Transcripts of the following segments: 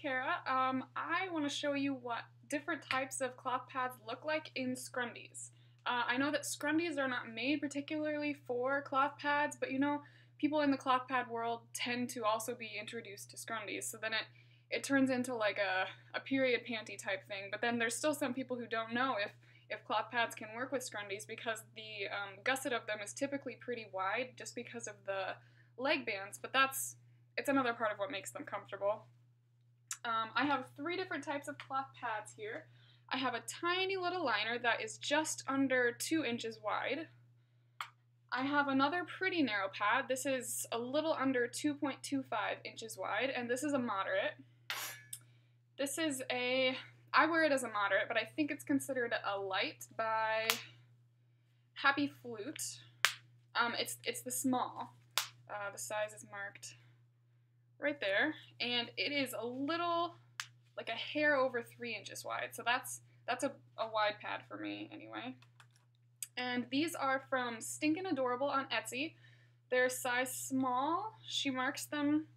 Kara. I want to show you what different types of cloth pads look like in scrundies. I know that scrundies are not made particularly for cloth pads, but you know, people in the cloth pad world tend to also be introduced to scrundies, so then it turns into like a period panty type thing, but then there's still some people who don't know if cloth pads can work with scrundies because the gusset of them is typically pretty wide just because of the leg bands, but it's another part of what makes them comfortable. I have 3 different types of cloth pads here. I have a tiny little liner that is just under 2 inches wide. I have another pretty narrow pad. This is a little under 2.25 inches wide, and this is a moderate. This is I wear it as a moderate, but I think it's considered a light by Happy Flute. It's the small. The size is marked right there, and it is a little, like a hair over 3 inches wide, so that's a wide pad for me anyway. And these are from Stinkin' Adorable on Etsy. They're size small. She marks them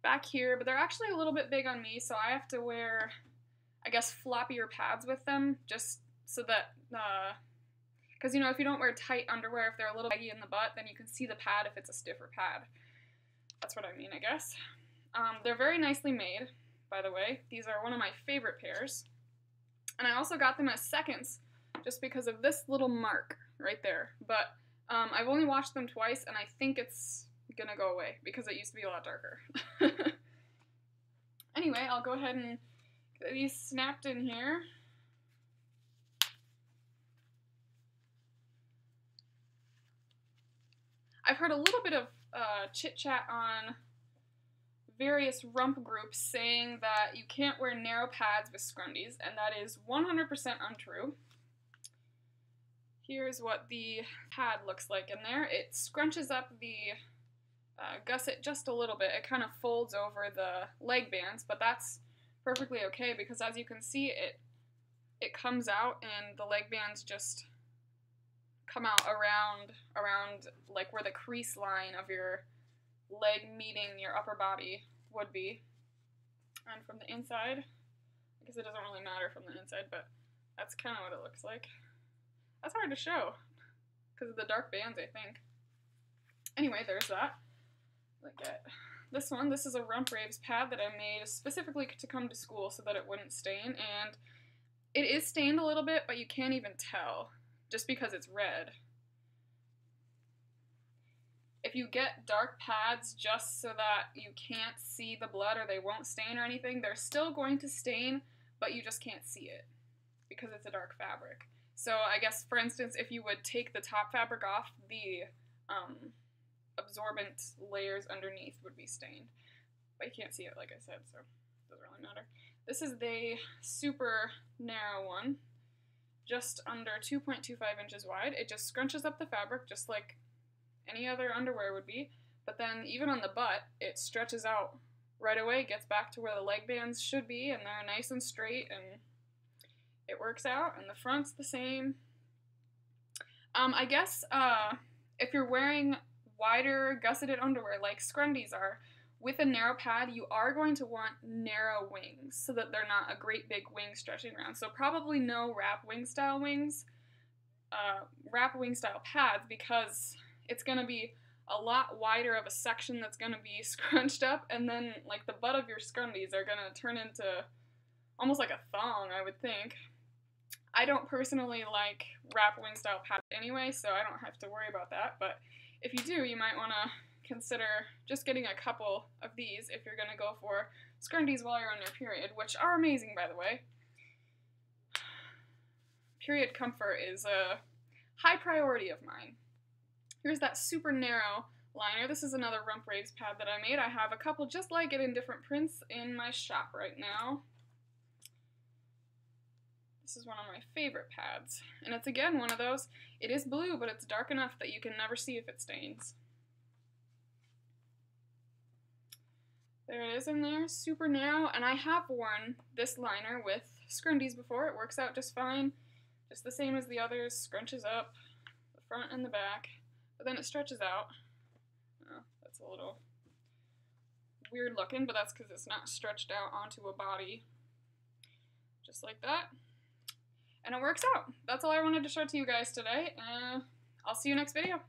back here, but they're actually a little bit big on me, so I have to wear, I guess, floppier pads with them, just so that, because you know, if you don't wear tight underwear, if they're a little baggy in the butt, then you can see the pad if it's a stiffer pad. That's what I mean, I guess. They're very nicely made, by the way. These are one of my favorite pairs. And I also got them as seconds just because of this little mark right there. But I've only washed them twice, and I think it's gonna go away because it used to be a lot darker. Anyway, I'll go ahead and get these snapped in here. I've heard a little bit of chit-chat on various rump groups saying that you can't wear narrow pads with scrundies, and that is 100% untrue. Here's what the pad looks like in there. It scrunches up the gusset just a little bit. It kind of folds over the leg bands, but that's perfectly okay because as you can see, it comes out and the leg bands just come out around like where the crease line of your leg meeting your upper body would be. And from the inside, I guess it doesn't really matter from the inside, but that's kind of what it looks like. That's hard to show because of the dark bands, I think. Anyway, there's that. Look at this one. This is a Rump Raves pad that I made specifically to come to school so that it wouldn't stain, and it is stained a little bit, but you can't even tell just because it's red. If you get dark pads just so that you can't see the blood or they won't stain or anything, they're still going to stain, but you just can't see it because it's a dark fabric. So I guess, for instance, if you would take the top fabric off, the absorbent layers underneath would be stained. But you can't see it, like I said, so it doesn't really matter. This is the super narrow one, just under 2.25 inches wide. It just scrunches up the fabric just like any other underwear would be, but then even on the butt, it stretches out right away, gets back to where the leg bands should be, and they're nice and straight, and it works out, and the front's the same. I guess if you're wearing wider gusseted underwear like scrundies are, with a narrow pad, you are going to want narrow wings so that they're not a great big wing stretching around. So probably no wrap wing style pads, because it's going to be a lot wider of a section that's going to be scrunched up, and then like the butt of your scrundies are going to turn into almost like a thong, I would think. I don't personally like wrap wing style pads anyway, so I don't have to worry about that, but if you do, you might want to consider just getting a couple of these if you're going to go for scrundies while you're on your period, which are amazing, by the way. Period comfort is a high priority of mine. Here's that super narrow liner. This is another Rump Raves pad that I made. I have a couple just like it in different prints in my shop right now. This is one of my favorite pads. And it's again one of those, it is blue, but it's dark enough that you can never see if it stains. There it is in there, super narrow, and I have worn this liner with scrundies before. It works out just fine, just the same as the others, scrunches up the front and the back, but then it stretches out. Oh, that's a little weird looking, but that's because it's not stretched out onto a body. Just like that. And it works out. That's all I wanted to show to you guys today. I'll see you next video.